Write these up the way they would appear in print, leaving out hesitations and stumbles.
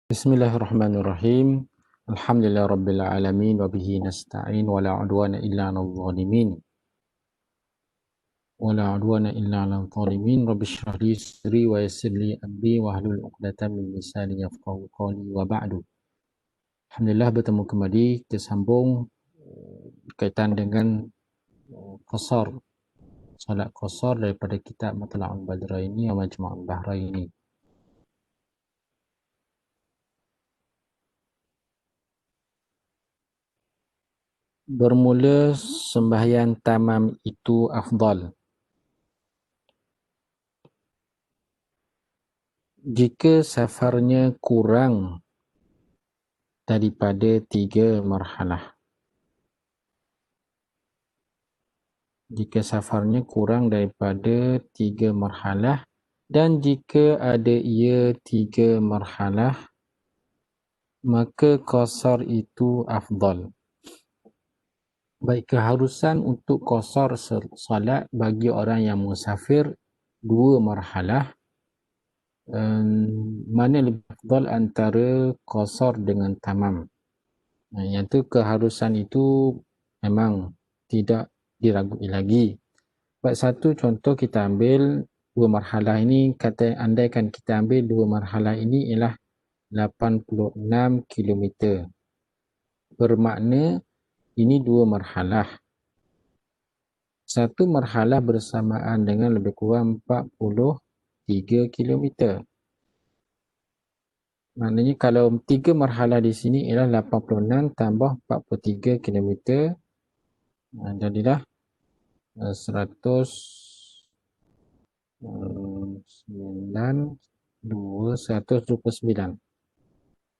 Bismillahirrahmanirrahim. Alhamdulillahirabbil alamin wa bihi nasta'in wa la 'udwana illa 'alal zalimin. Wa la 'udwana illa 'alal zalimin. Rabbi shrah li sadri wa yassir li amri wa hlul 'uqdatam min lisani yafqahu qawli wa ba'du. Alhamdulillah bertemu kembali, kita sambung berkaitan dengan qasar, salat qasar daripada kitab Matla'ul Badraini wa Majma'ul Bahraini. Bermula sembahyang tamam itu afdal jika safarnya kurang daripada 3 marhalah. Jika safarnya kurang daripada 3 marhalah dan jika ada ia 3 marhalah, maka qasar itu afdal. Baik, keharusan untuk qasar salat bagi orang yang musafir 2 marhalah. Mana lebih afdal antara qasar dengan tamam? Yang tu keharusan itu memang tidak diragui lagi. Buat satu contoh, kita ambil 2 marhalah ini, andaikan kita ambil 2 marhalah ini ialah 86 kilometer. Bermakna ini 2 marhalah. Satu marhalah bersamaan dengan lebih kurang 43 kilometer. Maknanya kalau 3 marhalah di sini ialah 86 tambah 43 kilometer. Jadilah 129.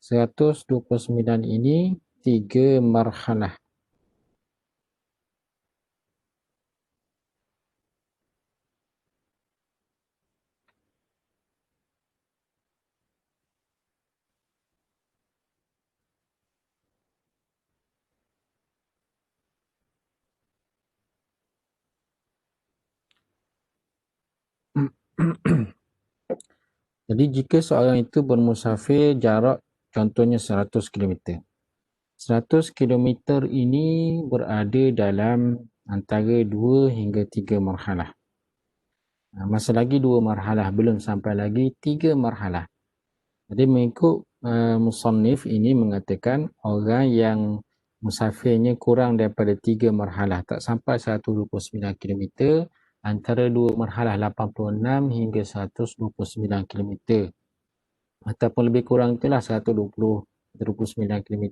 129 ini 3 marhalah. Jadi jika seorang itu bermusafir jarak contohnya 100 km. 100 km ini berada dalam antara 2 hingga 3 marhalah. Masa lagi 2 marhalah, belum sampai lagi 3 marhalah. Jadi mengikut musannif ini mengatakan orang yang musafirnya kurang daripada 3 marhalah, tak sampai 129 km, antara 2 marhalah 86 hingga 129 km, ataupun lebih kurang itulah 129 km.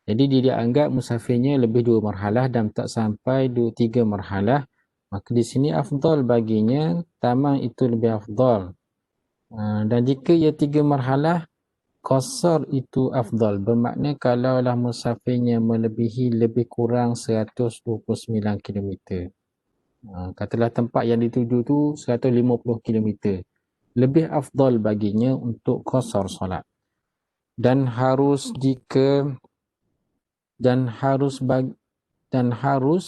Jadi dia dianggap musafirnya lebih 2 marhalah dan tak sampai 3 marhalah, maka di sini afdal baginya tamam itu lebih afdal. Dan jika ia 3 marhalah, qasar itu afdal. Bermakna kalaulah musafirnya melebihi lebih kurang 129 km. Katalah tempat yang dituju tu 150 km. Lebih afdal baginya untuk qasar solat. Dan harus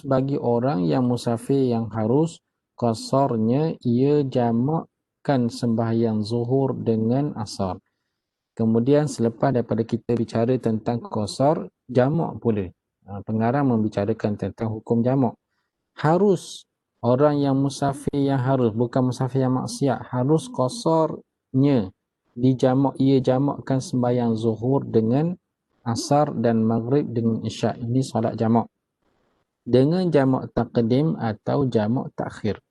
bagi orang yang musafir yang harus qasarnya ia jamakkan sembahyang zuhur dengan asar. Kemudian selepas daripada kita bicara tentang qasar, jamak pula. Pengarang membicarakan tentang hukum jamak. Harus orang yang musafir yang harus, bukan musafir yang maksiat, harus qasarnya ia jamakkan sembahyang zuhur dengan asar dan maghrib dengan isyak. Ini solat jamak. Dengan jamak taqdim atau jamak takhir.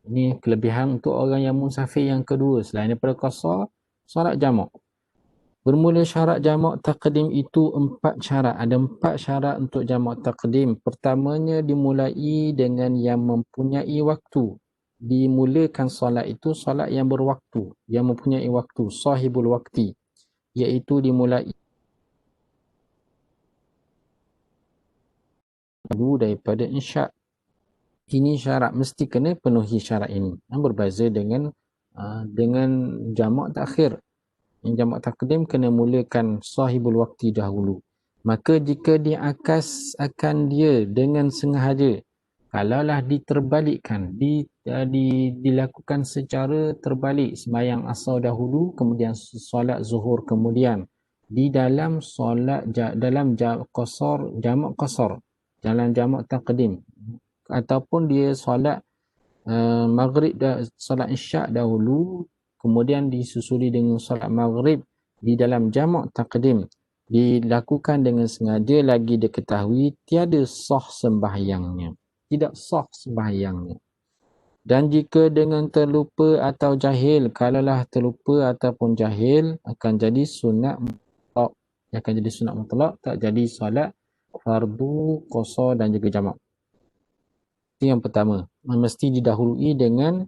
Ini kelebihan untuk orang yang musafir yang kedua. Selain daripada qasar, solat jamak. Bermula syarat jamak taqdim itu 4 syarat. Ada 4 syarat untuk jamak taqdim. Pertamanya dimulai dengan yang mempunyai waktu. Dimulakan solat itu solat yang berwaktu, yang mempunyai waktu, sahibul wakti, iaitu dimulai dulu daripada isyak. Ini syarat, mesti kena penuhi syarat ini. Berbeza dengan jamak takhir. Yang jamak takdim kena mulakan sahibul waktu dahulu. Maka jika diakas akan dia dengan sengaja, Kalaulah diterbalikkan, dilakukan secara terbalik, sembahyang asar dahulu, kemudian solat zuhur kemudian, di dalam solat dalam jamak qasar, dalam jamak taqdim, ataupun dia solat maghrib solat isyak dahulu, kemudian disusuli dengan solat maghrib di dalam jamak taqdim, dilakukan dengan sengaja, lagi diketahui tiada sah sembahyangnya, tidak sah sembahyangnya. Dan jika dengan terlupa atau jahil, kalaulah terlupa ataupun jahil, akan jadi sunat mutlak, tak jadi solat fardu, qasar dan juga jamak. Itu yang pertama, mesti didahului dengan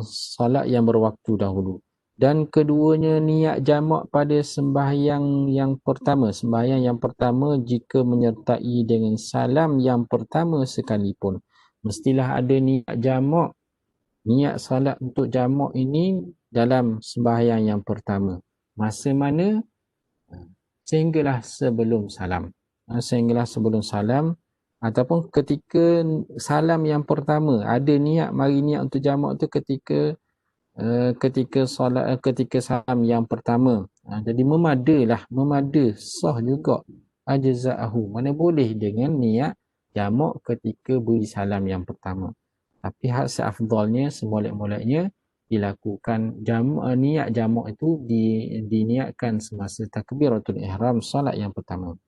solat yang berwaktu dahulu. Dan keduanya, niat jamak pada sembahyang yang pertama. Sembahyang yang pertama jika menyertai dengan salam yang pertama sekalipun, mestilah ada niat jamak, niat salat untuk jamak ini dalam sembahyang yang pertama. Masa mana? Sehinggalah sebelum salam. Sehinggalah sebelum salam, ataupun ketika salam yang pertama, ada niat, mari niat untuk jamak tu ketika ketika salam yang pertama. Jadi memada, sah juga, ajza'ahu, mana boleh dengan niat jamak ketika beri salam yang pertama. Tapi hak seafdalnya, semolek-moleknya dilakukan niat jamak itu diniatkan semasa takbiratul ihram solat yang pertama.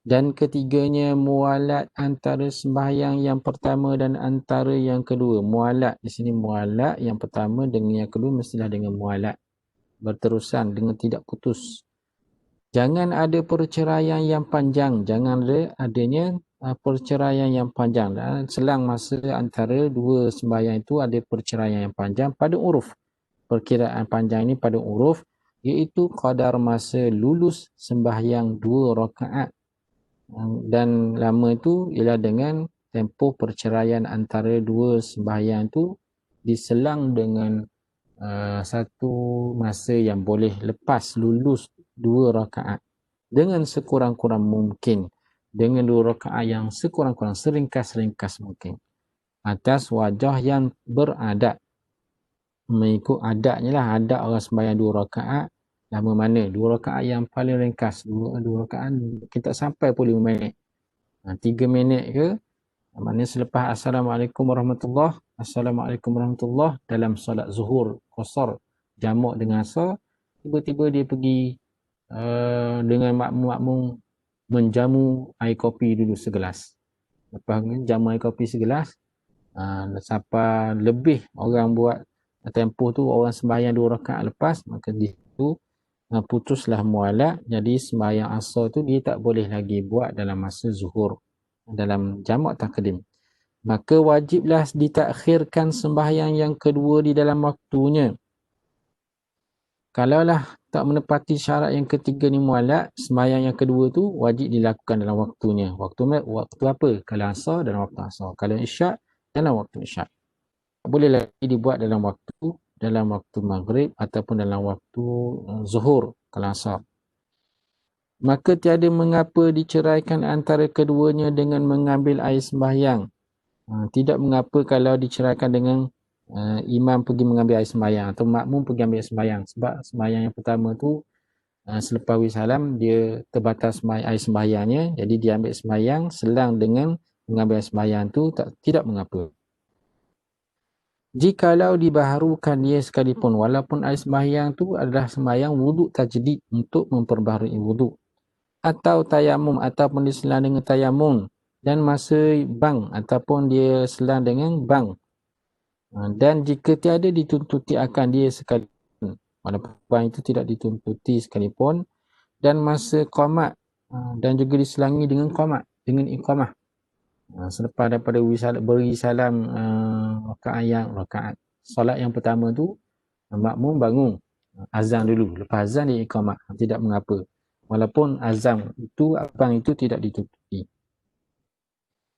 Dan ketiganya, mualat antara sembahyang yang pertama dan antara yang kedua. Mualat di sini, mualat yang pertama dengan yang kedua mestilah dengan mualat, berterusan dengan tidak putus. Jangan ada perceraian yang panjang, jangan adanya perceraian yang panjang. Selang masa antara dua sembahyang itu ada perceraian yang panjang pada uruf. Perkiraan panjang ini pada uruf, iaitu qadar masa lulus sembahyang 2 rakaat. Dan lama itu ialah dengan tempoh perceraian antara dua sembahyang itu diselang dengan satu masa yang boleh lepas lulus 2 rakaat dengan sekurang-kurang mungkin, dengan 2 rakaat yang sekurang-kurang seringkas-ringkas mungkin, atas wajah yang beradab, mengikut adatnya lah. Adat orang sembahyang 2 rakaat lama mana? 2 rakaat yang paling ringkas, 2 rakaat kita sampai pun 5 minit, 3 minit ke, maknanya selepas Assalamualaikum warahmatullahi, Assalamualaikum warahmatullahi, dalam solat zuhur qasar jamak dengan asar, tiba-tiba dia pergi dengan makmum menjamu air kopi dulu segelas. Lepas jamu air kopi segelas, sampai lebih orang buat tempoh tu, orang sembahyang 2 rakaat lepas, maka di situ putuslah mualat. Jadi sembahyang asar tu dia tak boleh lagi buat dalam masa zuhur, dalam jamak takdim. Maka wajiblah ditakhirkan sembahyang yang kedua di dalam waktunya. Kalaulah tak menepati syarat yang ketiga ni mualat, sembahyang yang kedua tu wajib dilakukan dalam waktunya. Waktu apa? Kalau asar, dalam waktu asar. Kalau isyak, dalam waktu isyak. Tak boleh lagi dibuat dalam waktu maghrib ataupun dalam waktu zuhur, kalau asar. Maka tiada mengapa diceraikan antara keduanya dengan mengambil air sembahyang. Tidak mengapa kalau diceraikan dengan imam pergi mengambil air sembahyang atau makmum pergi ambil air sembahyang. Sebab sembahyang yang pertama tu selepas wisalam dia terbatas air sembahyangnya, jadi dia ambil sembahyang selang dengan mengambil air sembahyang tu, tidak mengapa. Jikalau dibaharukan dia sekalipun, walaupun air sembahyang tu adalah sembahyang wuduk tajdid untuk memperbaharui wuduk, atau tayamum ataupun diselang dengan tayamum, dan masa bang ataupun dia selang dengan bang, dan jika tiada dituntuti akan dia sekalipun, walaupun bang itu tidak dituntuti sekalipun, dan masa qamat dan juga diselangi dengan qamat, dengan iqamah. Selepas daripada beri salam rakaat solat yang pertama tu, makmum bangun, azan dulu, lepas azan dia iqamah, tidak mengapa, walaupun azan itu abang itu tidak ditutupi.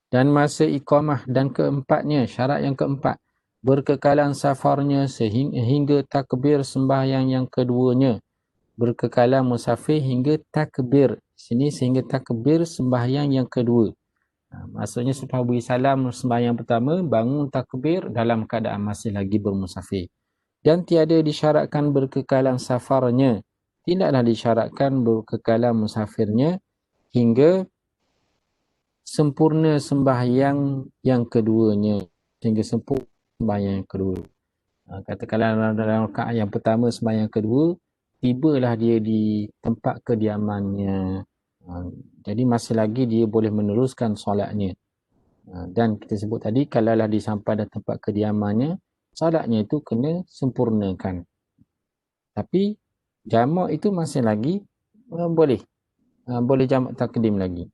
Dan masa iqamah, dan keempatnya, syarat yang keempat, berkekalan safarnya hingga takbir sembahyang yang keduanya. Berkekalan musafir hingga takbir, sini sehingga takbir sembahyang yang kedua. Maksudnya selepas beri salam sembahyang pertama, bangun takbir dalam keadaan masih lagi bermusafir. Dan tiada disyaratkan berkekalan safarnya. Tidaklah disyaratkan berkekalan musafirnya hingga sempurna sembahyang yang keduanya. Hingga sempurna sembahyang yang kedua. Katakanlah dalam rakaat yang pertama sembahyang kedua, tibalah dia di tempat kediamannya. Jadi masih lagi dia boleh meneruskan solatnya. Dan kita sebut tadi, kalaulah dia sampai di tempat kediamannya, solatnya itu kena sempurnakan. Tapi jamak itu masih lagi boleh. Boleh jamak takdim lagi.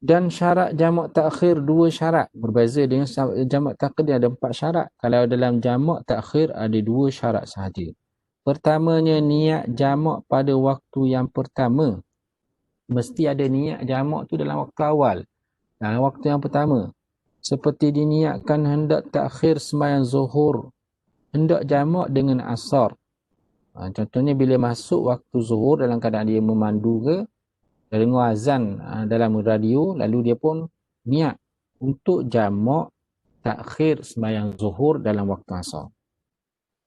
Dan syarat jamak takhir dua syarat. Berbeza dengan jamak takdim ada 4 syarat. Kalau dalam jamak takhir ada 2 syarat sahaja. Pertamanya niat jamak pada waktu yang pertama. Mesti ada niat jamak tu dalam waktu awal. Dalam waktu yang pertama. Seperti diniatkan hendak takhir sembahyang zuhur. Hendak jamak dengan asar. Contohnya bila masuk waktu zuhur dalam keadaan dia memandu ke, dia dengar azan dalam radio, lalu dia pun niat untuk jamak takhir sembahyang zuhur dalam waktu asar.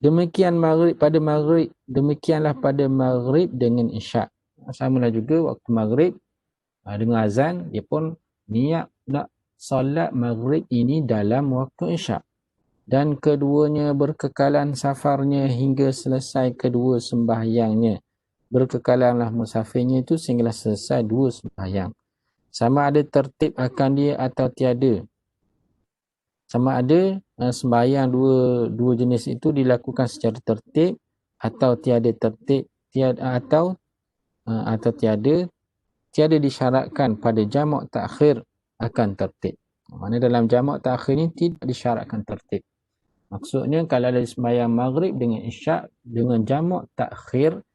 Demikian maghrib pada maghrib, demikianlah pada maghrib dengan isyak. Samalah juga waktu maghrib dengar azan, dia pun niat nak solat maghrib ini dalam waktu isyak. Dan keduanya berkekalan safarnya hingga selesai kedua sembahyangnya. Berkekalanlah musafirnya itu sehinggalah selesai 2 sembahyang. Sama ada tertib akan dia atau tiada. Sama ada sembahyang dua jenis itu dilakukan secara tertib atau tiada tertib, atau tiada disyaratkan pada jamak takhir akan tertib. Maksudnya dalam jamak takhir ini tidak disyaratkan tertib. Maksudnya kalau ada sembahyang maghrib dengan isyak dengan jamak takhir,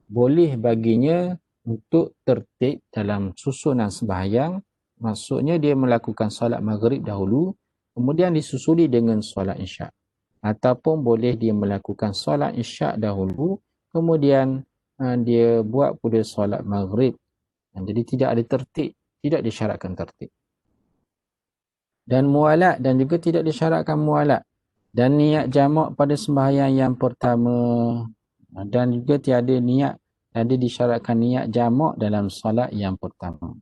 boleh baginya untuk tertib dalam susunan sembahyang. Maksudnya dia melakukan solat maghrib dahulu, kemudian disusuli dengan solat isyak. Ataupun boleh dia melakukan solat isyak dahulu, kemudian dia buat pula solat maghrib. Jadi tidak ada tertib, tidak disyaratkan tertib. Dan mualat, dan juga tidak disyaratkan mualat. Dan niat jamak pada sembahyang yang pertama. Dan juga tiada disyaratkan niat jamak dalam solat yang pertama.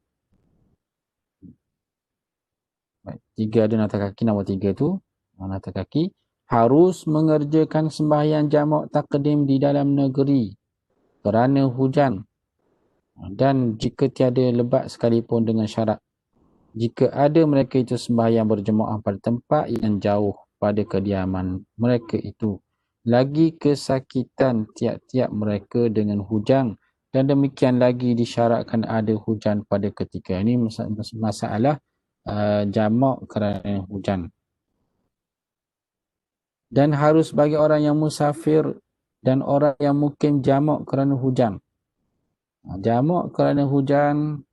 Baik, 3 ada nota kaki, nombor 3 tu. Nota kaki, harus mengerjakan sembahyang jamak takdim di dalam negeri kerana hujan. Dan jika tiada lebat sekalipun dengan syarat. Jika ada mereka itu sembahyang berjemaah pada tempat yang jauh pada kediaman mereka itu, lagi kesakitan tiap-tiap mereka dengan hujan, dan demikian lagi disyaratkan ada hujan pada ketika ini. Masalah jamak kerana hujan. Dan harus bagi orang yang musafir dan orang yang mukim jamak kerana hujan. Jamak kerana hujan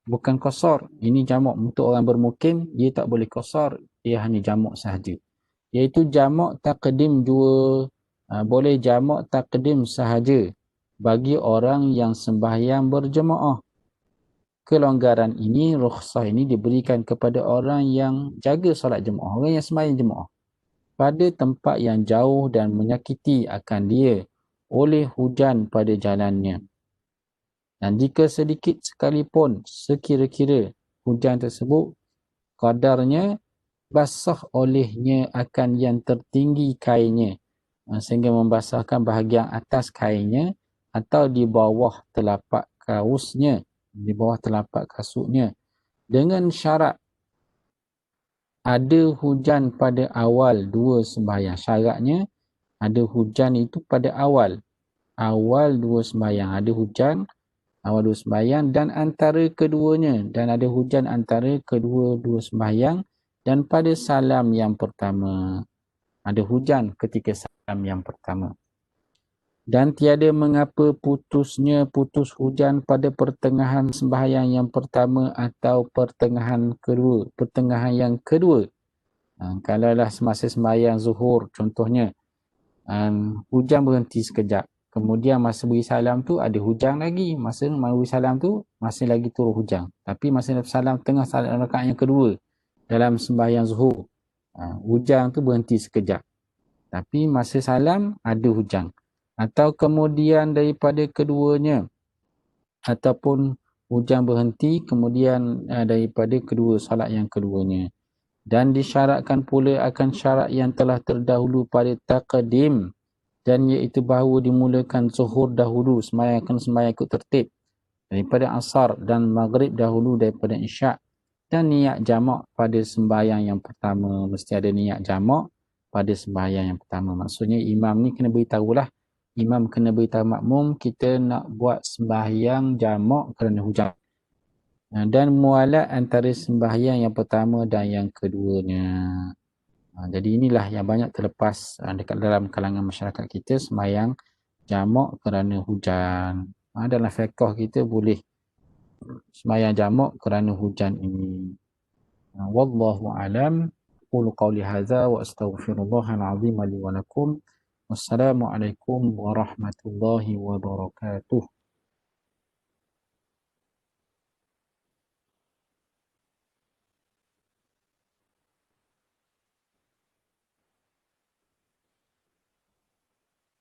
bukan qasar. Ini jamak untuk orang bermukim, dia tak boleh qasar, dia hanya jamak sahaja. Iaitu jamak takdim jua, boleh jamak takdim sahaja bagi orang yang sembahyang berjemaah. Kelonggaran ini, rukhsah ini diberikan kepada orang yang jaga solat jemaah, orang yang sembahyang jemaah pada tempat yang jauh dan menyakiti akan dia oleh hujan pada jalannya. Dan jika sedikit sekalipun sekira-kira hujan tersebut kadarnya basah olehnya akan yang tertinggi kainnya, sehingga membasahkan bahagian atas kainnya atau di bawah telapak kausnya, di bawah telapak kasutnya, dengan syarat ada hujan pada awal 2 sembahyang. Syaratnya ada hujan itu pada awal 2 sembahyang. Ada hujan awal 2 sembahyang dan antara keduanya, dan ada hujan antara kedua-dua sembahyang dan pada salam yang pertama. Ada hujan ketika salam yang pertama. Dan tiada mengapa putus hujan pada pertengahan sembahyang yang pertama atau pertengahan yang kedua. Kalaulah semasa sembahyang zuhur contohnya, hujan berhenti sekejap, Kemudian masa beri salam tu ada hujan lagi. Masa beri salam tu masih lagi turun hujan. Tapi masa salam tengah salam rakaat yang kedua dalam sembahyang zuhur, hujan tu berhenti sekejap. Tapi masa salam ada hujan. Atau kemudian daripada keduanya, ataupun hujan berhenti kemudian daripada kedua solat yang keduanya. Dan disyaratkan pula akan syarat yang telah terdahulu pada taqdim, dan iaitu bahawa dimulakan zuhur dahulu, sembahyang ikut tertib daripada asar, dan maghrib dahulu daripada isyak, dan niat jamak pada sembahyang yang pertama. Mesti ada niat jamak pada sembahyang yang pertama. Maksudnya imam ni kena beritahulah, imam kena beritahu makmum kita nak buat sembahyang jamak kerana hujan, dan mualat antara sembahyang yang pertama dan yang keduanya. Jadi inilah yang banyak terlepas dekat dalam kalangan masyarakat kita, sembahyang jamak kerana hujan. Dalam fiqh kita boleh sembahyang jamak kerana hujan ini. Wallahu alam. Qulu qawli hadza wa astaghfirullahal azim li wa lakum. Wassalamualaikum warahmatullahi wabarakatuh.